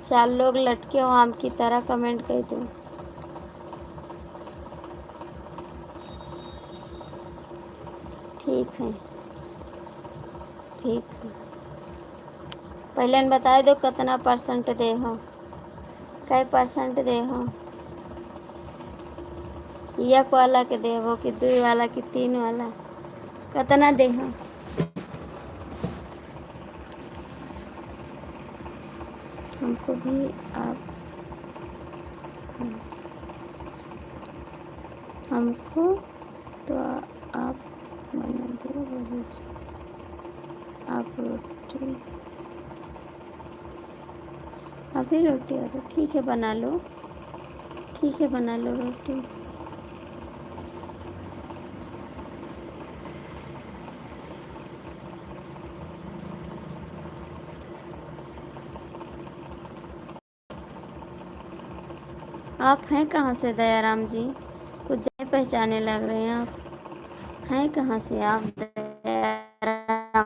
4 लोग लटके हो आम की तरह, कमेंट कर दो। ठीक है, ठीक है। पहले बता दो कितना परसेंट दे हो, कै परसेंट दे हो? एक वाला के दे हो कि 2 वाला कि 3 वाला, कितना दे हो? हमको भी आप, हमको तो आप बना दो बाबू जी। आप रोटी, अभी रोटी और ठीक है, बना लो, ठीक है, बना लो रोटी। आप हैं कहाँ से दयाराम जी? कुछ जाने पहचाने लग रहे हैं आप। हैं कहाँ से आप दयाराम?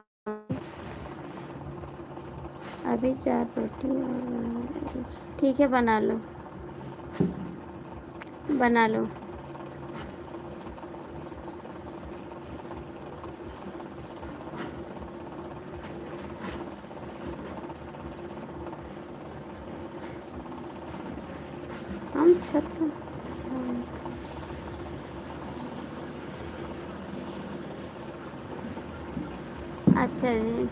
अभी 4 रोटी और, ठीक है, बना लो, बना लो। हम छत, अच्छा जी।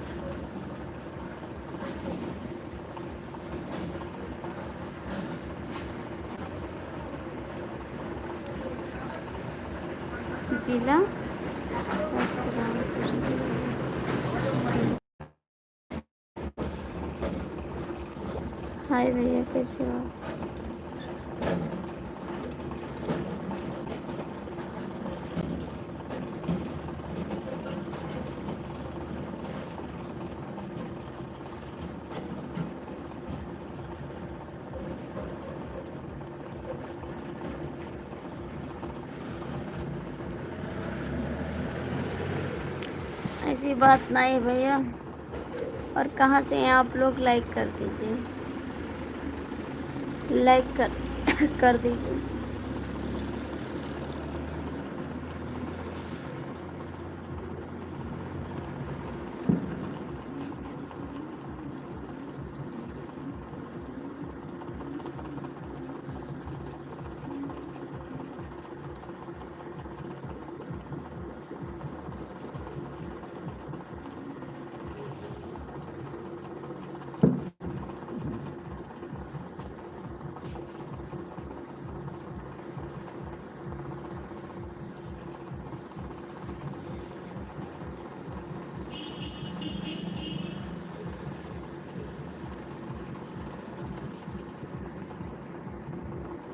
जिला सतरामपुर से। हाय भैया, कैसे हो आप? ऐसी बात नहीं भैया। और कहाँ से हैं आप लोग? लाइक कर दीजिए, लाइक कर कर दीजिए।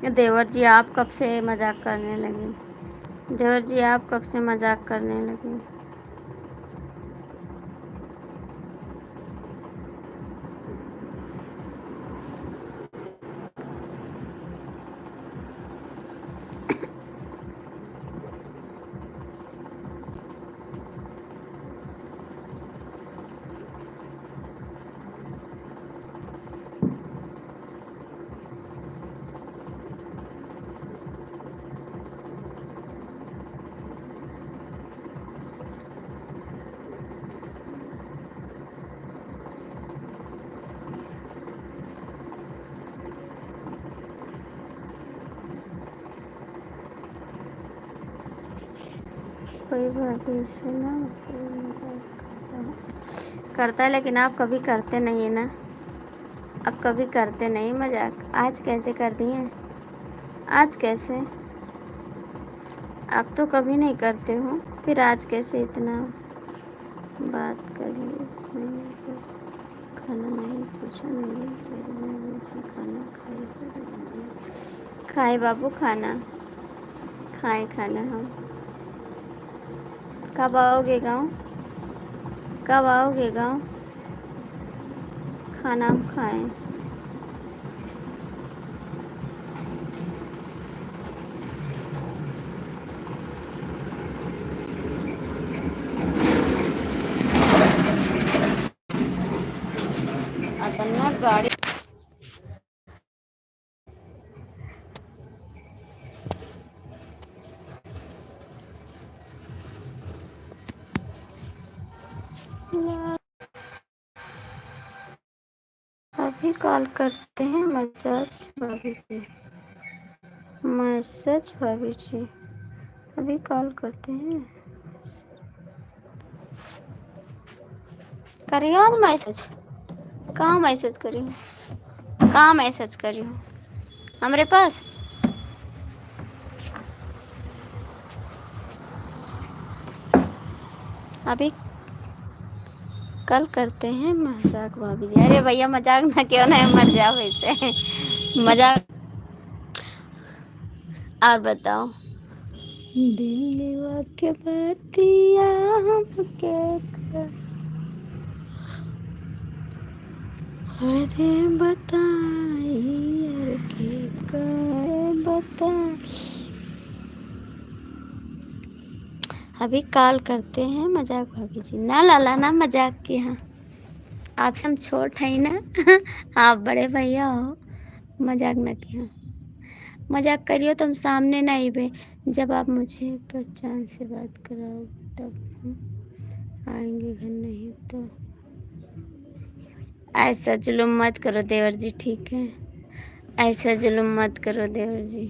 देवर जी आप कब से मजाक करने लगे? देवर जी आप कब से मजाक करने लगे? कोई भाभी से ना कोई मजाक करता है, लेकिन आप कभी करते नहीं है ना। आप कभी करते नहीं मजाक। आज कैसे कर दिए? आज कैसे? आप तो कभी नहीं करते हो, फिर आज कैसे इतना बात कर ली? मैंने तो खाना नहीं पूछा, नहीं फिर मैं मुझे खाना खाए बाबू, खाना खाए। खाना हम कब आओगे गाँव? कब आओगे गाँव? खाना हम खाएं। अपना गाड़ी अभी कॉल करते हैं मैसेज भाभी जी। मैसेज भाभी जी अभी कॉल करते हैं। करियो आज मैसेज। कहाँ मैसेज करी हूँ? कहाँ मैसेज करी हूँ? हमारे पास अभी कल करते हैं मजाक भाभी जी। अरे भैया मजाक ना, क्यों नहीं, मर जाओ वैसे मजाक। और बताओ। दिल के बतिया हमके अरे बताई यार के बता। अभी कॉल करते हैं मजाक भाभी जी। ना लाला ना मजाक के। हाँ आपसे हम छोट है ना आप बड़े भैया हो। मजाक ना किया। मजाक करियो तो हम सामने ना आइबे। जब आप मुझे पहचान से बात कराओ तब हम आएंगे घर, नहीं तो। ऐसा जुल्म मत करो देवर जी, ठीक है? ऐसा जुल्म मत करो देवर जी।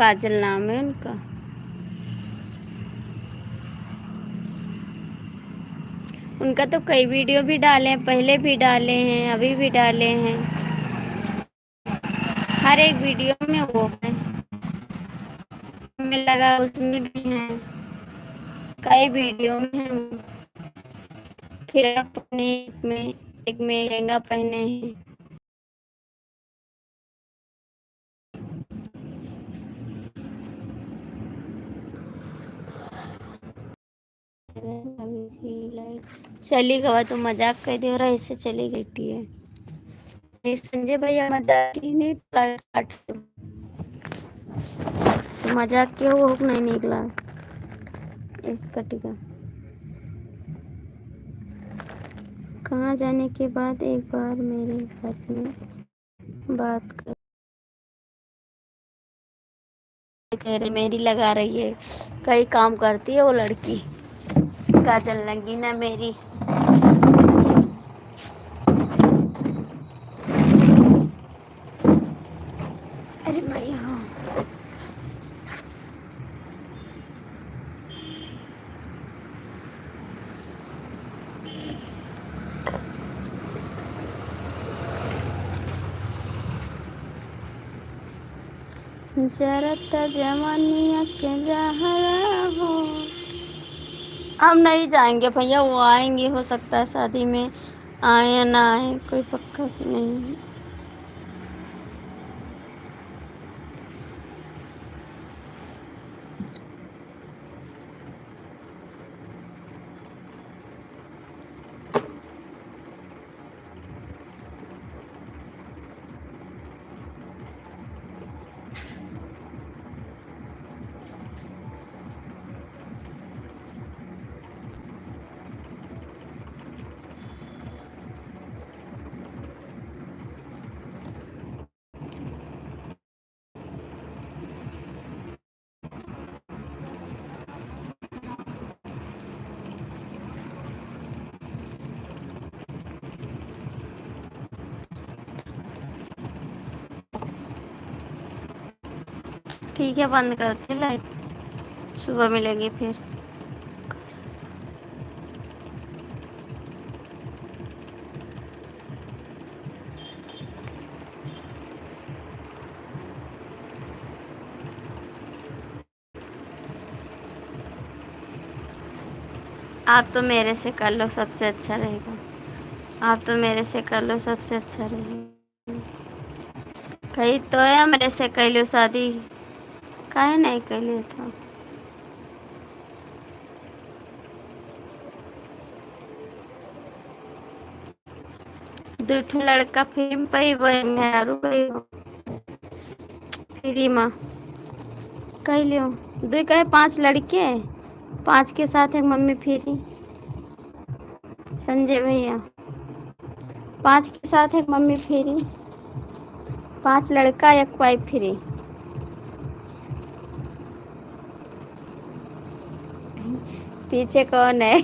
काजल नाम है उनका। उनका तो कई वीडियो भी डाले हैं, पहले भी डाले हैं, अभी भी डाले हैं। हर एक वीडियो में वो है, हमें लगा उसमें भी हैं, कई वीडियो में हैं वो। फिर अपने एक में लहंगा पहने हैं। चली गवा तो मजाक कर दे रहा, इससे चली गई है। संजय भैया मजाक ही नहीं, तो मजाक क्यों वो नहीं निकला इस कटिका। कहाँ जाने के बाद एक बार मेरे घर में बात कर, तेरे मेरी लगा रही है, कई काम करती है वो लड़की। काजल लगी ना मेरी। अरे भैया जरा जवानिया के जहरा हो। हम नहीं जाएंगे भैया, वो आएंगे, हो सकता है शादी में आए या ना आए, कोई पक्का नहीं है। ठीक है, बंद करते लाइट, सुबह मिलेंगे फिर। आप तो मेरे से कर लो, सबसे अच्छा रहेगा। आप तो मेरे से कर लो, सबसे अच्छा रहेगा। कही तो है मेरे से कर लो शादी, काहे नहीं कर लिया था। दूठे लड़का फिल्म पे वही फ्री माँ कह लियो। दो कहे 5 लड़के, 5 के साथ एक मम्मी फ्री। संजय भैया 5 के साथ एक मम्मी फ्री, 5 लड़का एक वाइफ फ्री। पीछे कौन है?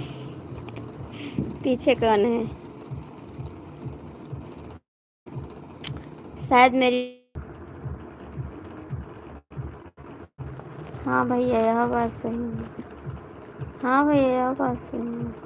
पीछे कौन है? शायद मेरी। हाँ भैया यह बात सही है। हाँ भैया यह बात सही है।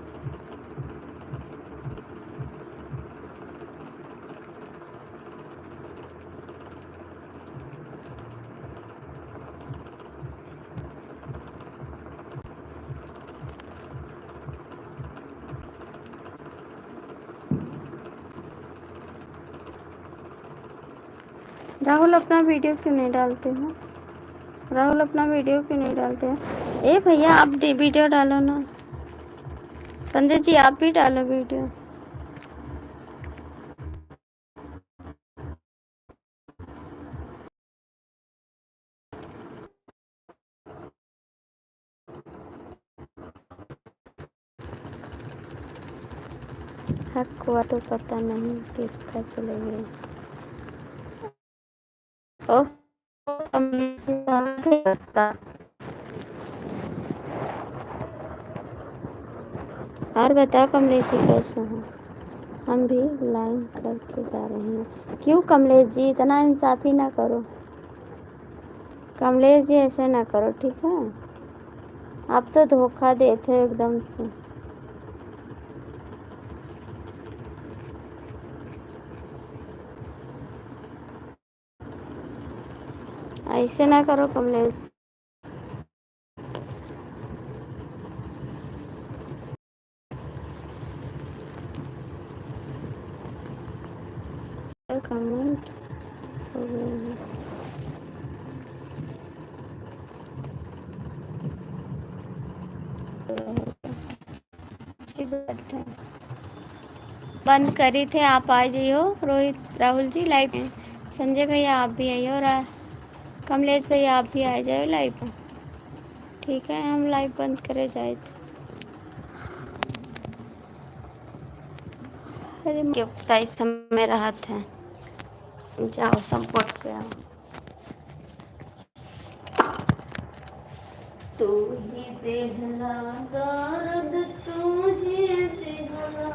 राहुल अपना वीडियो क्यों नहीं डालते हो? राहुल अपना वीडियो क्यों नहीं डालते हैं? ए भैया आप वीडियो डालो ना। संजय जी आप भी डालो वीडियो। हक हुआ तो पता नहीं किसका चलेगा। ओह और बताओ कमलेश जी कैसे हो? हम भी लाइन करके जा रहे हैं। क्यों कमलेश जी, इतना इंसाफी ना करो। कमलेश जी ऐसे ना करो, ठीक है? आप तो धोखा देते हो एकदम से। ऐसे ना करो कमलेश। कमेंट हो गए हैं। बंद करी थे, आप आ जाइयो। रोहित राहुल जी लाइव में। संजय भैया आप भी आइए और कमलेश भैया आप भी आ जाओ लाइव में, ठीक है? हम लाइव बंद करे जाए अरे क्या इस समय राहत है। जाओ सपोर्ट पे आओ। तू ही देहला दर्द, तू ही देहला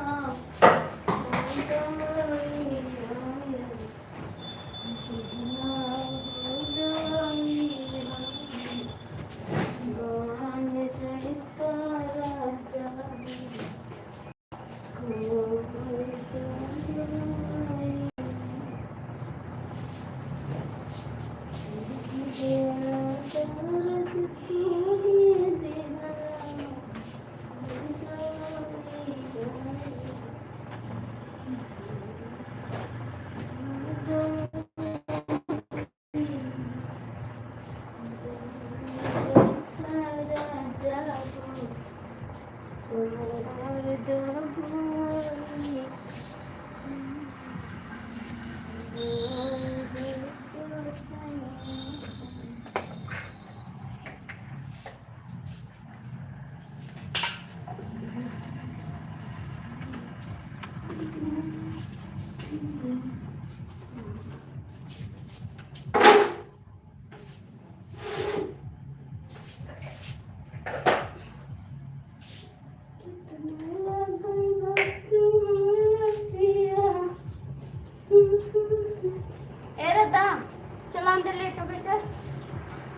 चलो अंदर लेटो बेटा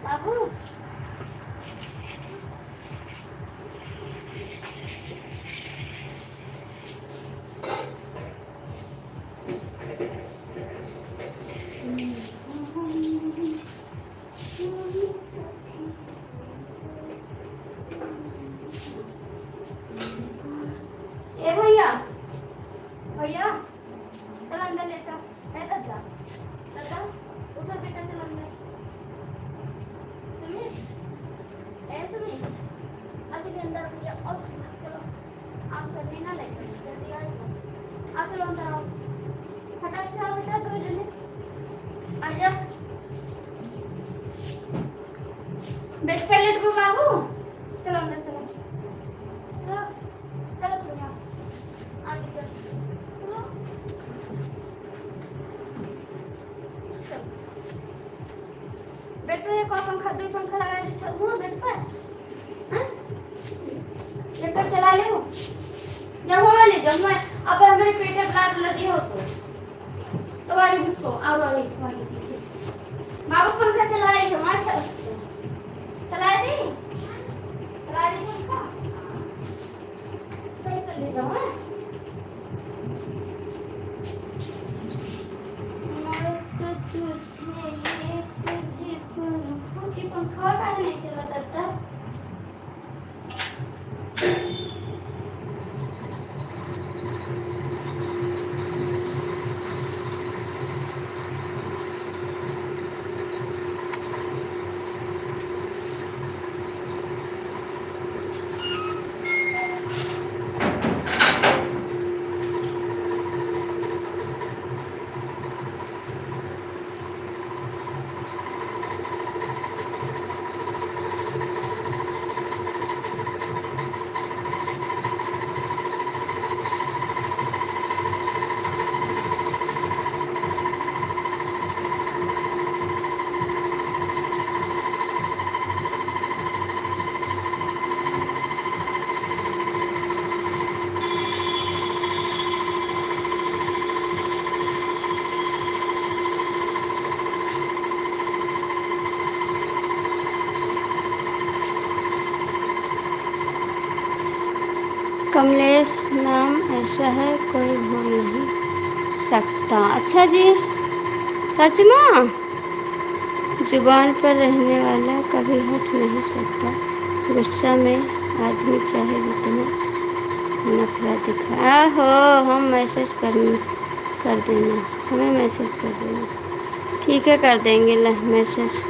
बाबू। ए भैया भैया चल अंदर लेटा। ए दादा दादा उठो बेटा, चल अंदर। सुमित ए सुमित अभी के अंदर भैया और चलो आप करने ना लगे जल्दी आ जाओ। आप चलो अंदर आओ, फटाक से आओ बेटा, दो जने आ जा। बेड पे लेट गो बाबू, चलो अंदर चलो चलो चलो सुनिया आगे चलो चलो बेड पे एक और पंखा, दो पंखा लगा दे चलो बेड पर। हाँ बेड पर चला ले जब हो ले जब मैं अब मेरे पेट में ब्लड लगी हो तो वाली उसको आओ वाली पीछे बाबू पंखा चला रही है वहां चला दी पंखा सही कर ले जाओ। पंखा का नहीं चला दादा कमलेश नाम ऐसा है कोई भूल नहीं सकता। अच्छा जी, सच में जुबान पर रहने वाला कभी हट नहीं सकता। गुस्सा में आदमी चाहे जितना नखरा दिखा हो, हम मैसेज कर देना, हमें मैसेज कर देना। ठीक है, कर देंगे, मैसेज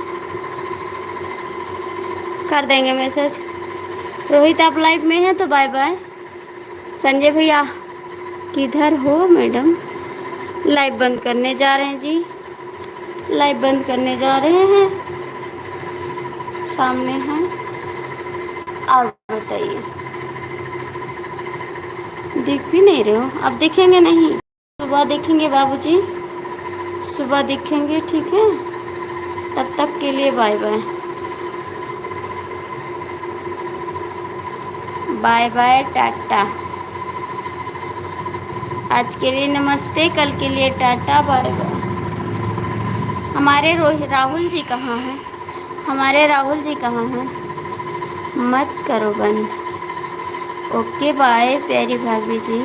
कर देंगे मैसेज। रोहित आप लाइव में हैं तो बाय बाय। संजय भैया किधर हो मैडम? लाइव बंद करने जा रहे हैं जी, लाइव बंद करने जा रहे हैं, सामने हैं। आप बताइए, दिख भी नहीं रहे हो? अब दिखेंगे नहीं, सुबह दिखेंगे बाबूजी, सुबह दिखेंगे, ठीक है? तब तक के लिए bye bye, bye bye, tata. आज के लिए नमस्ते, कल के लिए टाटा, बाय बाय। हमारे राहुल जी कहाँ हैं? हमारे राहुल जी कहाँ हैं? मत करो बंद। ओके बाय प्यारी भाभी जी,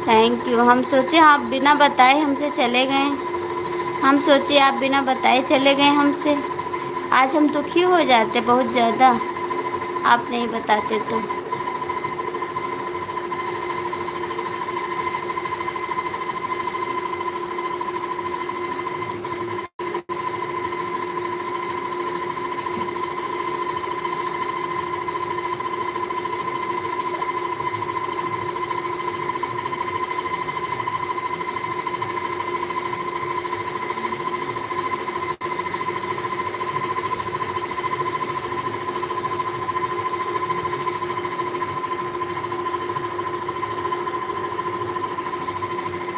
थैंक यू। हम सोचे आप बिना बताए हमसे चले गए, हम सोचे आप बिना बताए चले गए हमसे। आज हम दुखी हो जाते बहुत ज़्यादा, आप नहीं बताते तो।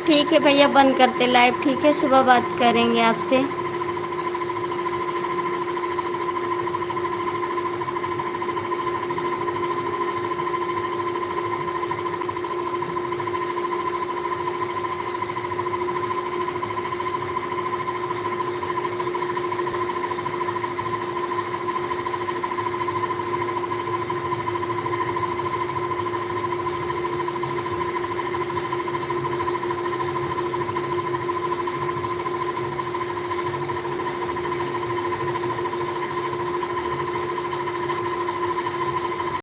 ठीक है भैया, बंद करते लाइव, ठीक है? सुबह बात करेंगे आपसे।